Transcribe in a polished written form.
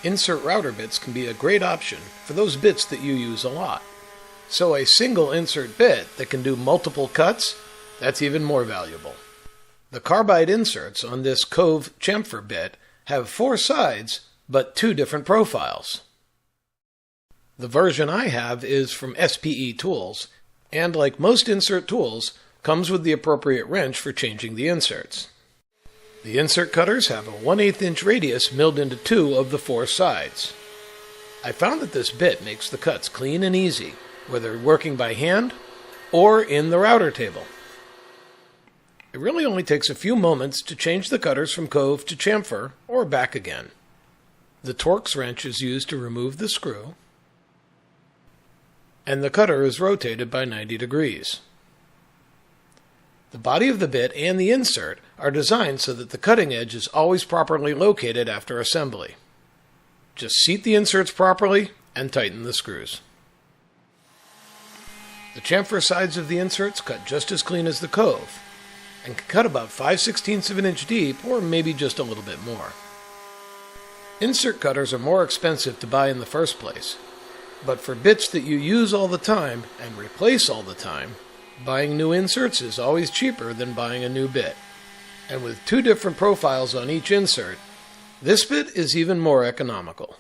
Insert router bits can be a great option for those bits that you use a lot. So a single insert bit that can do multiple cuts, that's even more valuable. The carbide inserts on this Cove chamfer bit have 4 sides, but 2 different profiles. The version I have is from SPE Tools, and like most insert tools, comes with the appropriate wrench for changing the inserts. The insert cutters have a 1/8 inch radius milled into 2 of the 4 sides. I found that this bit makes the cuts clean and easy, whether working by hand or in the router table. It really only takes a few moments to change the cutters from Cove to chamfer or back again. The Torx wrench is used to remove the screw, and the cutter is rotated by 90 degrees. The body of the bit and the insert are designed so that the cutting edge is always properly located after assembly. Just seat the inserts properly and tighten the screws. The chamfer sides of the inserts cut just as clean as the Cove, and can cut about 5/16 of an inch deep or maybe just a little bit more. Insert cutters are more expensive to buy in the first place, but for bits that you use all the time and replace all the time, buying new inserts is always cheaper than buying a new bit. And with 2 different profiles on each insert, this bit is even more economical.